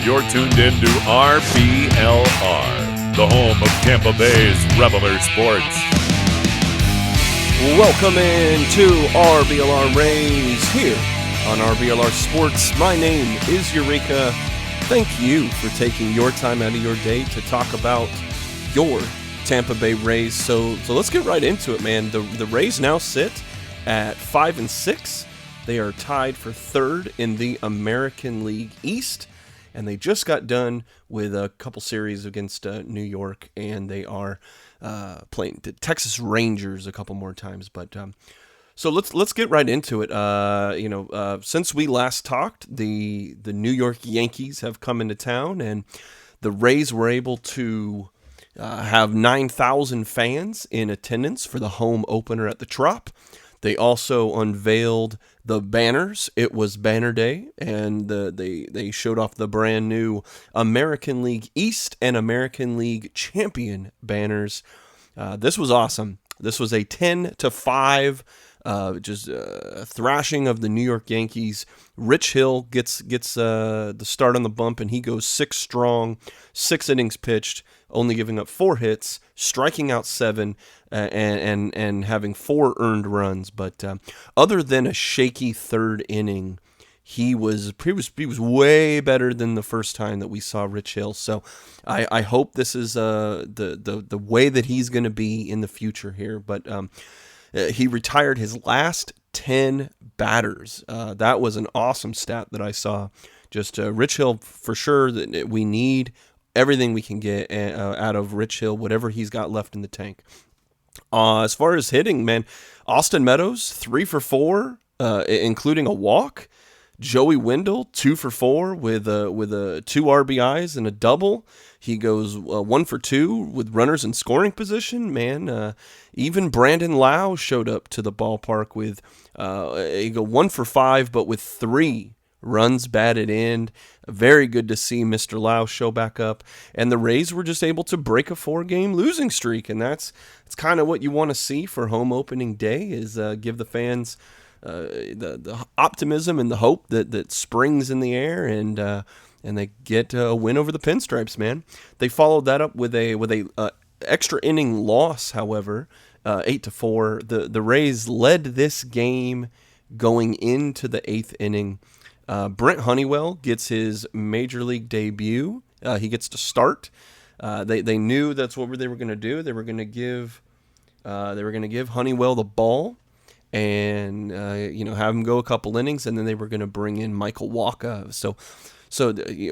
You're tuned in to RBLR, the home of Tampa Bay's Reveler Sports. Welcome into RBLR Rays here on RBLR Sports. My name is Eureka. Thank you for taking your time out of your day to talk about your Tampa Bay Rays. So let's get right into it, man. The Rays now sit at 5-6. They are tied for third in the American League East, and they just got done with a couple series against New York, and they are playing the Texas Rangers a couple more times. But so let's get right into it. Since we last talked, the New York Yankees have come into town, and the Rays were able to have 9,000 fans in attendance for the home opener at the Trop. They also unveiled the banners. It was Banner Day, and they showed off the brand new American League East and American League Champion banners. This was awesome. This was a 10-5 thrashing of the New York Yankees. Rich Hill gets the start on the bump, and he goes 6 strong, 6 innings pitched, only giving up 4 hits, striking out 7, and having 4 earned runs. But other than a shaky third inning, he was way better than the first time that we saw Rich Hill. So I hope this is the way that he's going to be in the future here. But he retired his last 10 batters. That was an awesome stat that I saw. Just Rich Hill, for sure, that we need everything we can get out of Rich Hill, whatever he's got left in the tank. As far as hitting, man, Austin Meadows, 3 for 4, including a walk. Joey Wendell, 2 for 4 with 2 RBIs and a double. He goes 1 for 2 with runners in scoring position. Man, even Brandon Lau showed up to the ballpark with he go 1 for 5, but with 3 runs batted in. Very good to see Mr. Lau show back up. And the Rays were just able to break a 4-game losing streak, and that's kind of what you want to see for home opening day, is give the fans the optimism and the hope that springs in the air, and they get a win over the Pinstripes, man. They followed that up with a extra inning loss, however, 8-4. The Rays led this game going into the 8th inning. Brent Honeywell gets his major league debut. He gets to start. They knew that's what they were going to do. They were going to give Honeywell the ball, and have him go a couple innings, and then they were going to bring in Michael Wacha. So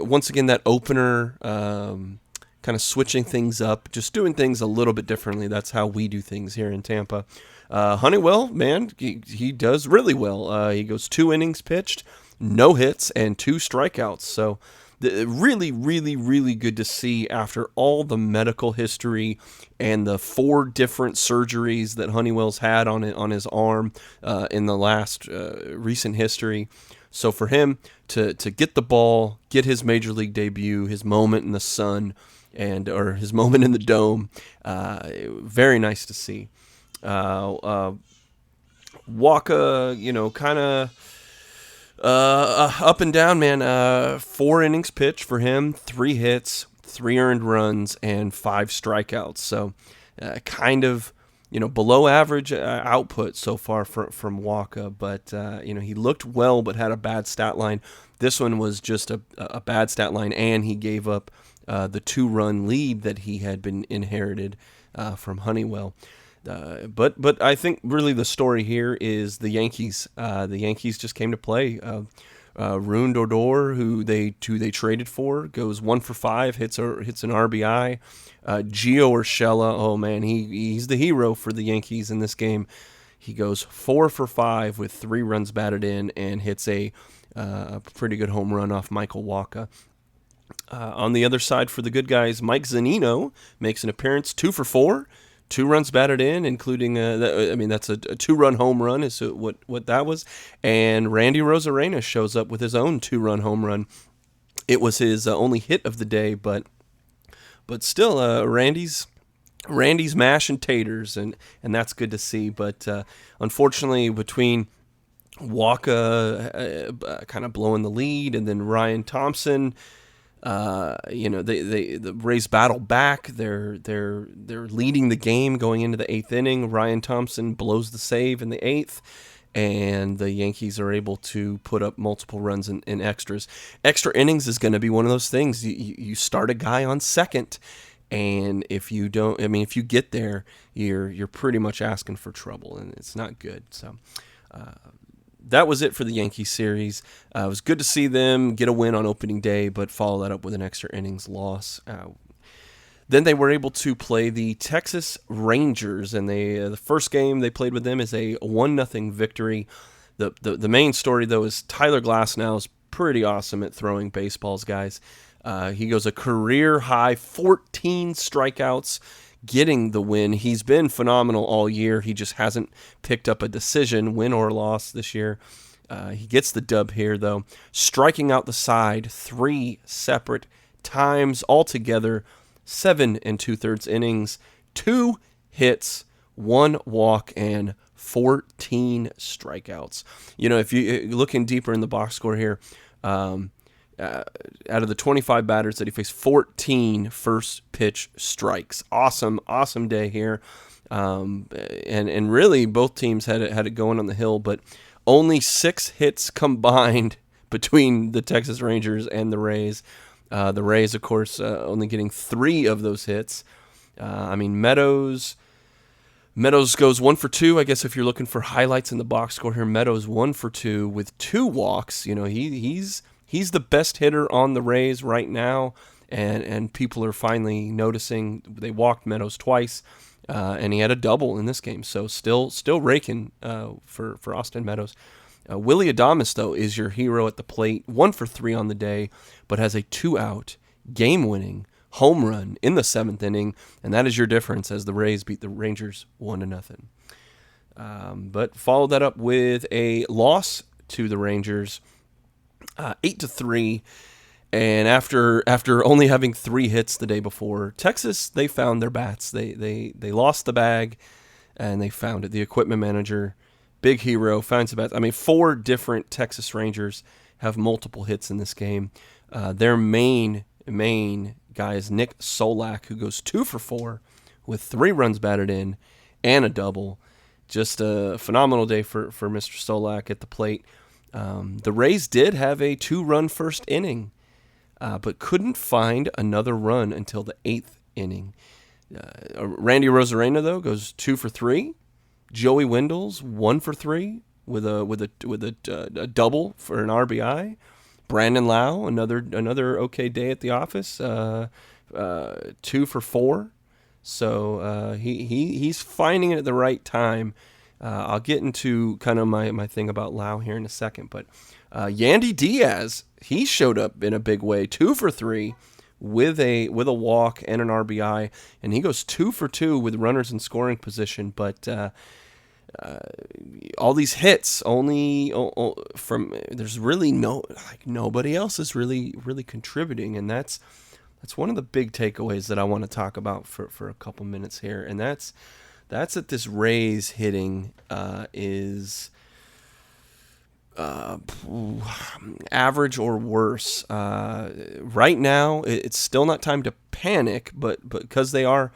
once again, that opener, kind of switching things up, just doing things a little bit differently. That's how we do things here in Tampa. Honeywell, man, he does really well. He goes 2 innings pitched, no hits, and 2 strikeouts. So really, really, really good to see after all the medical history and the 4 different surgeries that Honeywell's had on his arm in the last recent history. So for him to get the ball, get his major league debut, his moment in the sun, or his moment in the dome, very nice to see. Wacha, kind of up and down, man. 4 innings pitched for him, 3 hits, 3 earned runs, and 5 strikeouts. So kind of, below average output so far from Wacha. But, he looked well but had a bad stat line. This one was just a bad stat line, and he gave up the 2-run lead that he had been inherited from Honeywell. But I think really the story here is the Yankees. The Yankees just came to play. Rune Dodor, who they traded for, goes 1 for 5, hits an RBI. Gio Urshela, oh man, he's the hero for the Yankees in this game. He goes 4 for 5 with 3 runs batted in, and hits a pretty good home run off Michael Wacha. On the other side for the good guys, Mike Zunino makes an appearance, 2 for 4. 2 runs batted in, including that's a 2-run home run is what that was. And Randy Rosarena shows up with his own 2-run home run. It was his only hit of the day, but still, Randy's mash and taters, and that's good to see. But unfortunately, between Wacha kind of blowing the lead, and then Ryan Thompson The Rays battle back. They're leading the game going into the 8th inning. Ryan Thompson blows the save in the 8th, and the Yankees are able to put up multiple runs in extras. Extra innings is going to be one of those things. You start a guy on second, and if you get there, you're pretty much asking for trouble, and it's not good. So. That was it for the Yankees series. It was good to see them get a win on opening day, but follow that up with an extra innings loss. Then they were able to play the Texas Rangers, and the first game they played with them is a 1-0 victory. The main story, though, is Tyler Glasnow is pretty awesome at throwing baseballs, guys. He goes a career-high 14 strikeouts, getting the win. He's been phenomenal all year. He just hasn't picked up a decision, win or loss this year. He gets the dub here, though, striking out the side 3 separate times altogether, 7 2/3 innings, 2 hits, 1 walk, and 14 strikeouts. If you're looking deeper in the box score here, out of the 25 batters that he faced, 14 first pitch strikes. Awesome day here. And really both teams had it going on the hill, but only 6 hits combined between the Texas Rangers and the Rays. The Rays, of course, only getting 3 of those hits. Meadows goes 1 for 2. I guess if you're looking for highlights in the box score here, Meadows 1 for 2 with 2 walks. He's the best hitter on the Rays right now, and people are finally noticing. They walked Meadows twice, and he had a double in this game. So still raking for Austin Meadows. Willy Adames, though, is your hero at the plate. 1 for 3 on the day, but has a 2-out game-winning home run in the 7th inning, and that is your difference as the Rays beat the Rangers 1-0. But follow that up with a loss to the Rangers, 8-3, and after only having 3 hits the day before, Texas, they found their bats. They lost the bag, and they found it. The equipment manager, big hero, finds the bats. 4 different Texas Rangers have multiple hits in this game. Their main guy is Nick Solak, who goes 2 for 4 with 3 runs batted in and a double. Just a phenomenal day for Mr. Solak at the plate. The Rays did have a 2-run first inning, but couldn't find another run until the 8th inning. Randy Rosarena, though, goes 2 for 3. Joey Wendell's 1 for 3 with a double for an RBI. Brandon Lau, another okay day at the office, 2 for 4. So he's finding it at the right time. I'll get into kind of my thing about Lau here in a second, but Yandy Diaz, he showed up in a big way, 2 for 3 with a walk and an RBI, and he goes 2 for 2 with runners in scoring position. But all these hits only from there's really nobody else is really contributing, and that's one of the big takeaways that I want to talk about for a couple minutes here, and that's that this Rays hitting is average or worse. Right now, it's still not time to panic, but because they're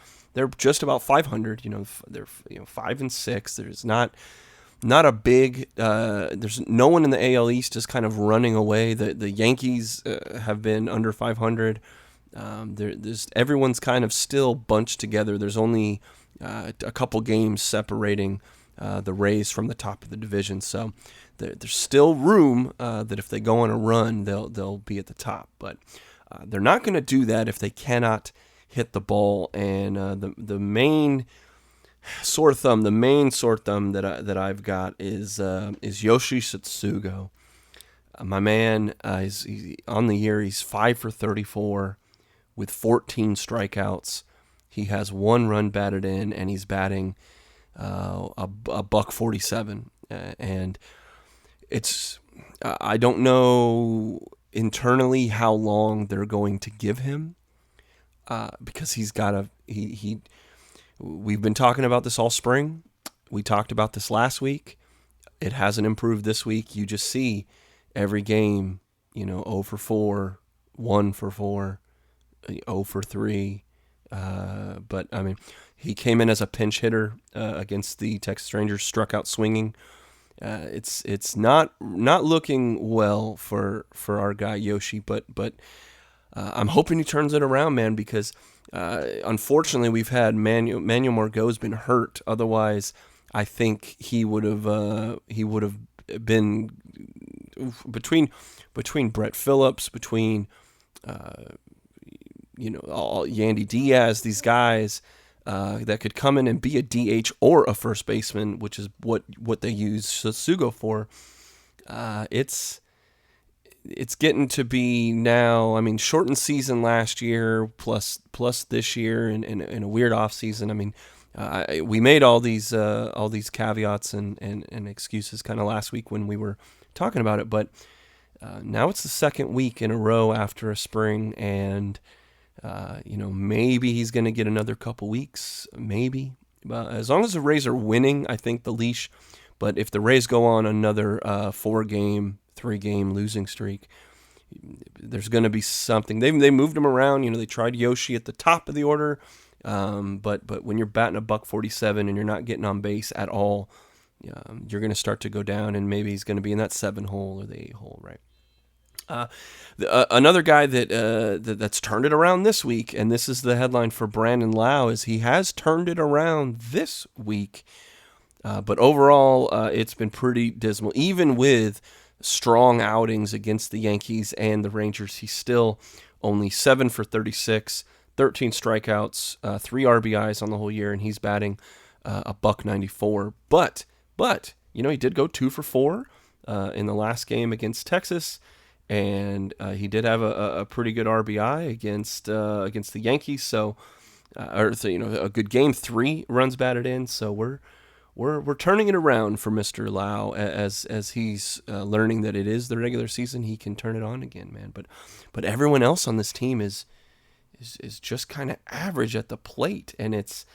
just about 500. They're 5-6. There's not a big. There's no one in the AL East is kind of running away. The Yankees have been under 500. There's everyone's kind of still bunched together. There's only a couple games separating the Rays from the top of the division, so there's still room that if they go on a run, they'll be at the top. But they're not going to do that if they cannot hit the ball. And the main sore thumb that I've got is Yoshi Tsutsugo. My man, he's on the year. He's 5 for 34 with 14 strikeouts. He has 1 run batted in, and he's batting a $147. And it's I don't know internally how long they're going to give him because he's got we've been talking about this all spring. We talked about this last week. It hasn't improved this week. You just see every game, 0 for 4 1 for 4, 0 for 3. But I mean, he came in as a pinch hitter against the Texas Rangers, struck out swinging. It's not looking well for our guy Yoshi, but I'm hoping he turns it around, man, because unfortunately we've had Manuel Margot's been hurt. Otherwise, I think he would have been between Brett Phillips, between Yandy Diaz, these guys that could come in and be a DH or a first baseman, which is what they use Sugo for. It's getting to be now. I mean, shortened season last year plus this year and a weird off season. I mean, we made all these caveats and excuses kind of last week when we were talking about it, but now it's the second week in a row after a spring, and maybe he's going to get another couple weeks, maybe. As long as the Rays are winning, I think the leash. But if the Rays go on another 4-game, 3-game losing streak, there's going to be something. They moved him around. They tried Yoshi at the top of the order, but when you're batting $147 and you're not getting on base at all, you're going to start to go down, and maybe he's going to be in that 7 hole or the 8 hole, right? Another guy that's turned it around this week, and this is the headline for Brandon Lau, is he has turned it around this week. But overall, it's been pretty dismal. Even with strong outings against the Yankees and the Rangers, he's still only 7 for 36, 13 strikeouts, 3 RBIs on the whole year, and he's batting $194. But he did go 2 for 4 in the last game against Texas, and he did have a pretty good RBI against the Yankees. So, a good game, 3 runs batted in. So we're turning it around for Mr. Lau as he's learning that it is the regular season. He can turn it on again, man. But everyone else on this team is just kind of average at the plate, and it's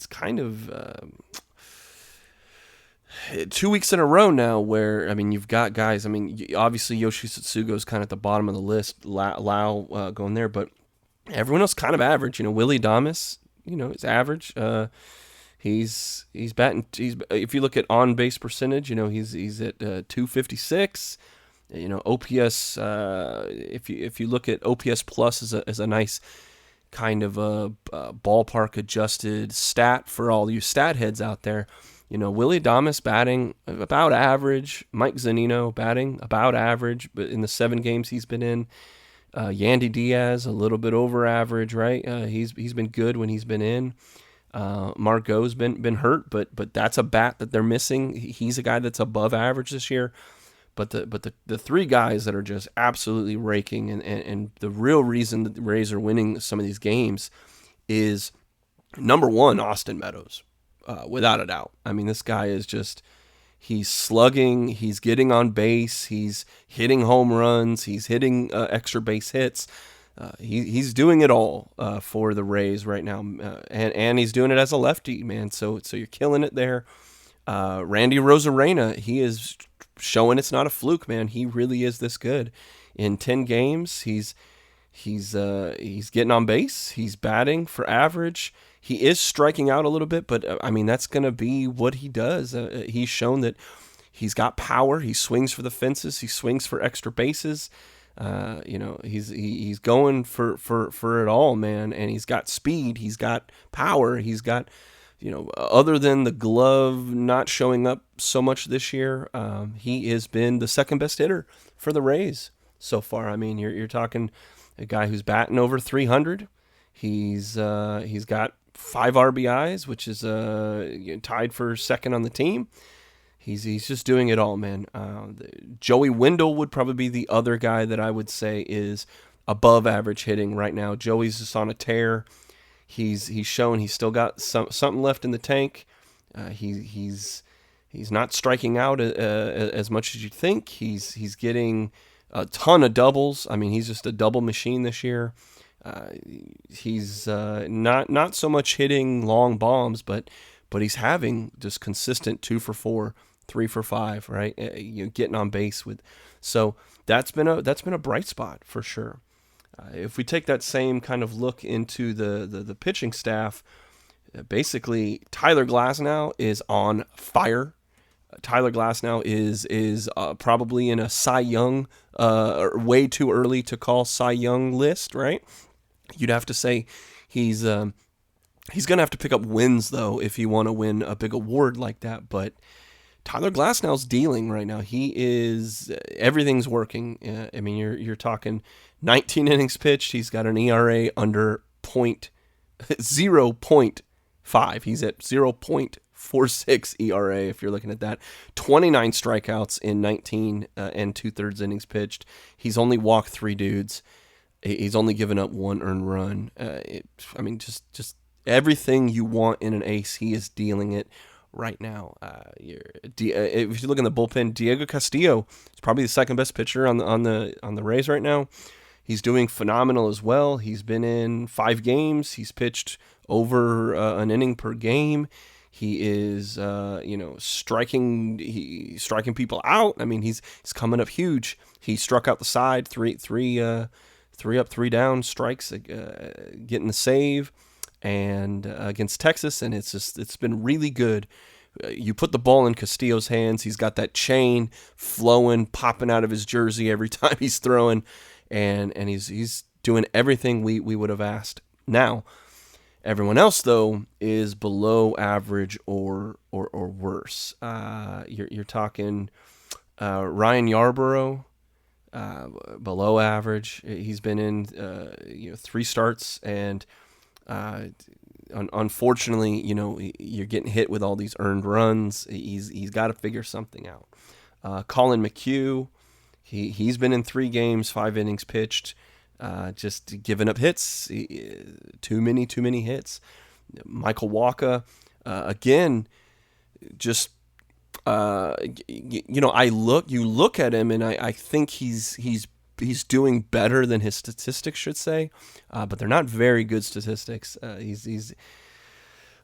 kind of 2 weeks in a row now where, I mean, you've got guys. I mean, obviously Yoshi Tsutsugo is kind of at the bottom of the list. Lau going there, but everyone else kind of average. Willie Adames, is average. He's batting. If you look at on base percentage, he's at 256. OPS. If you look at OPS plus as a nice kind of a ballpark adjusted stat for all you stat heads out there. Willie Adames batting about average. Mike Zunino batting about average, but in the 7 games he's been in. Yandy Diaz a little bit over average, right? He's been good when he's been in. Margot's been hurt, but that's a bat that they're missing. He's a guy that's above average this year. But the 3 guys that are just absolutely raking, and the real reason that the Rays are winning some of these games is, number 1, Austin Meadows, without a doubt. I mean, this guy is he's slugging, he's getting on base, he's hitting home runs, he's hitting extra base hits. He's doing it all for the Rays right now, and he's doing it as a lefty, man. So you're killing it there. Randy Rosarena, he is showing it's not a fluke, man. He really is this good. In 10 games, he's getting on base. He's batting for average. He is striking out a little bit, but I mean that's going to be what he does. He's shown that he's got power. He swings for the fences. He swings for extra bases. He's going for it all, man. And he's got speed. He's got power. He's got, other than the glove not showing up so much this year, he has been the second best hitter for the Rays so far. I mean, you're talking a guy who's batting over 300. He's got 5 RBIs, which is tied for second on the team. He's just doing it all, man. Joey Wendell would probably be the other guy that I would say is above average hitting right now. Joey's just on a tear. He's shown he's still got something left in the tank. He's not striking out as much as you'd think. He's getting a ton of doubles. I mean, he's just a double machine this year. He's not so much hitting long bombs, but he's having just consistent 2 for 4 3 for 5, right? You getting on base with, so that's been a bright spot for sure. If we take that same kind of look into the pitching staff, basically Tyler Glasnow is on fire. Tyler Glasnow is probably in a Cy Young, way too early to call Cy Young list, right? You'd have to say he's going to have to pick up wins, though, if you want to win a big award like that. But Tyler Glasnow's dealing right now. Everything's working. I mean, you're talking 19 innings pitched. He's got an ERA under 0.5. He's at 0.46 ERA, if you're looking at that. 29 strikeouts in 19 and 2/3 innings pitched. He's only walked 3 dudes. He's only given up 1 earned run. Just everything you want in an ace, he is dealing it right now. If you look in the bullpen, Diego Castillo is probably the second best pitcher on the Rays right now. He's doing phenomenal as well. He's been in 5 games. He's pitched over an inning per game. He is striking people out. I mean, he's coming up huge. He struck out the side, three up, 3 down strikes, getting the save, and against Texas, and it's been really good. You put the ball in Castillo's hands, he's got that chain flowing, popping out of his jersey every time he's throwing, and he's doing everything we would have asked. Now, everyone else though is below average or worse. You're talking Ryan Yarborough. Below average. He's been in 3 starts, and unfortunately, you're getting hit with all these earned runs. He's got to figure something out. Colin McHugh, he's been in 3 games, 5 innings pitched, just giving up hits. Too many hits. Michael Wacha, again, just. You look at him, and I think he's doing better than his statistics should say, but they're not very good statistics. He's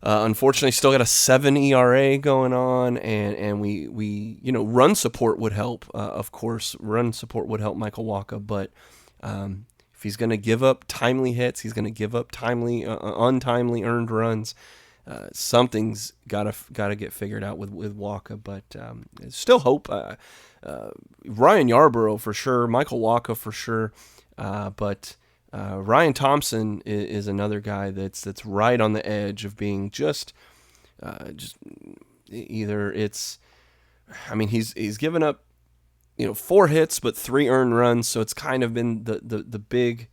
unfortunately still got a 7 ERA going on, and we run support would help. Of course, run support would help Michael Wacha, but if he's going to give up timely hits, he's going to give up untimely earned runs. Something's gotta get figured out with Wacha, but still hope. Ryan Yarborough for sure, Michael Wacha for sure, but Ryan Thompson is another guy that's right on the edge of being just either it's. I mean, he's given up 4 hits but 3 earned runs, so it's kind of been the big.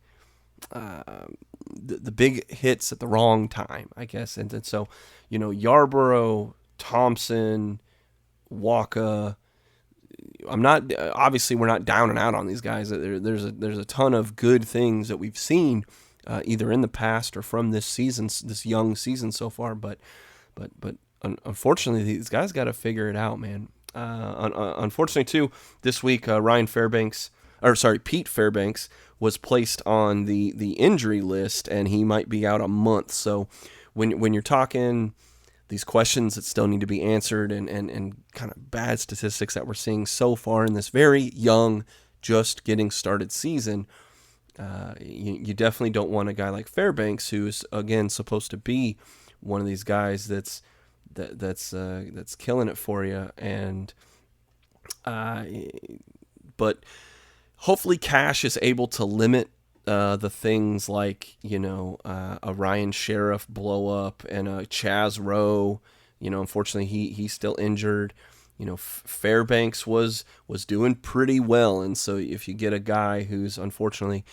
The big hits at the wrong time, I guess, and so Yarborough, Thompson, Wacha. I'm not obviously we're not down and out on these guys. There's a ton of good things that we've seen either in the past or from this young season so far, but unfortunately these guys got to figure it out, man. Unfortunately too, this week Pete Fairbanks was placed on the injury list, and he might be out a month. So when you're talking these questions that still need to be answered and kind of bad statistics that we're seeing so far in this very young, just getting started season, you definitely don't want a guy like Fairbanks, who's again supposed to be one of these guys that's killing it for you, and but hopefully Cash is able to limit the things like a Ryan Sheriff blow up and a Chaz Rowe. Unfortunately he's still injured. Fairbanks was doing pretty well, and so if you get a guy who's unfortunately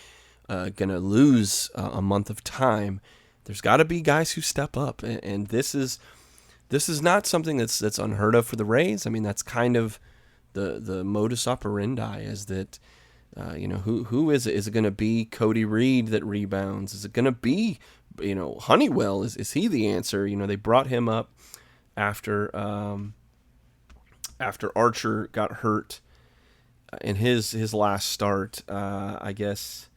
gonna lose a month of time, there's got to be guys who step up, and this is not something that's unheard of for the Rays. I mean, that's kind of the modus operandi, is that who is it? Is it going to be Cody Reed that rebounds? Is it going to be Honeywell? Is he the answer? They brought him up after Archer got hurt in his last start. I guess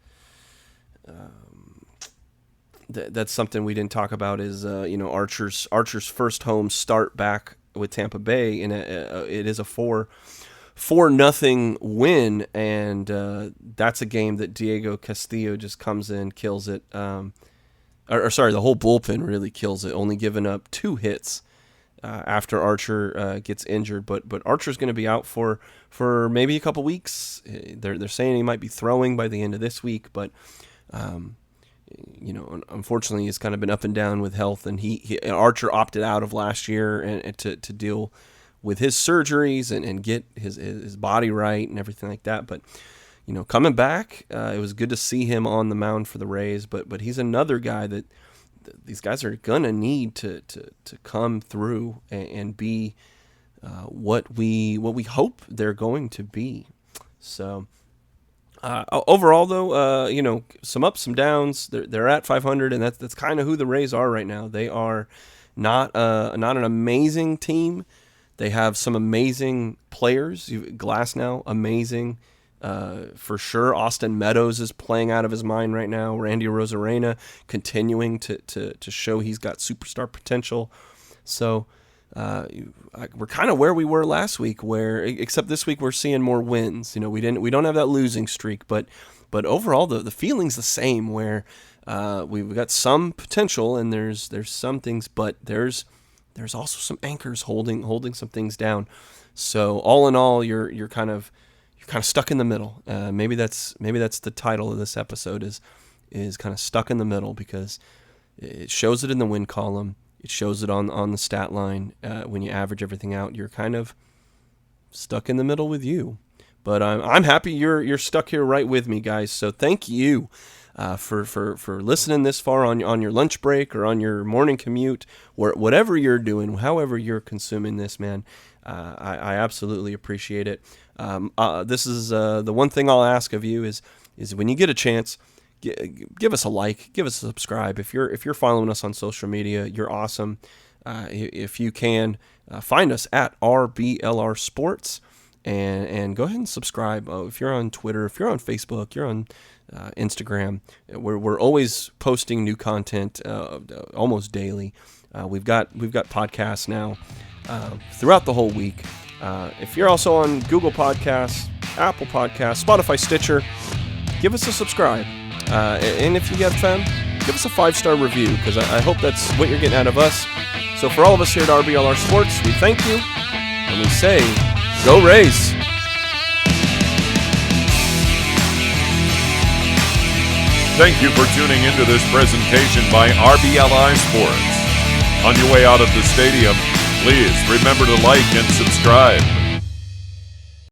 that's something we didn't talk about is Archer's first home start back with Tampa Bay, and it is a 4-0 win, and that's a game that Diego Castillo just comes in, kills it. The whole bullpen really kills it, only giving up 2 hits after Archer gets injured. But Archer's going to be out for maybe a couple weeks. They're saying he might be throwing by the end of this week, but unfortunately, he's kind of been up and down with health, and Archer opted out of last year and to deal with his surgeries and get his body right and everything like that. But coming back, it was good to see him on the mound for the Rays. But he's another guy that these guys are gonna need to come through and be what we hope they're going to be. So overall, though, some ups, some downs. They're at 500, and that's kind of who the Rays are right now. They are not an amazing team. They have some amazing players. Glasnow, amazing. For sure, Austin Meadows is playing out of his mind right now. Randy Arozarena continuing to show he's got superstar potential. So we're kind of where we were last week, except this week we're seeing more wins. We don't have that losing streak, but overall the feeling's the same. Where we've got some potential and there's some things, but there's also some anchors holding some things down. So all in all, you're kind of stuck in the middle. Maybe that's the title of this episode is kind of stuck in the middle, because it shows it in the win column. It shows it on the stat line. When you average everything out, you're kind of stuck in the middle with you. But I'm happy you're stuck here right with me, guys. So thank you for listening this far on your lunch break or on your morning commute, or whatever you're doing, however you're consuming this, man. I absolutely appreciate it. This is the one thing I'll ask of you is when you get a chance, give us a like, give us a subscribe. If you're following us on social media, you're awesome. If you can, find us at RBLR Sports and go ahead and subscribe. If you're on Twitter, if you're on Facebook, you're on Instagram, we're always posting new content almost daily. We've got podcasts now throughout the whole week. If you're also on Google Podcasts, Apple Podcasts, Spotify, Stitcher, give us a subscribe. And if you get fun, give us a 5-star review, because I hope that's what you're getting out of us. So for all of us here at RBLR Sports, we thank you, and we say, go Rays! Thank you for tuning into this presentation by RBLR Sports. On your way out of the stadium, please remember to like and subscribe.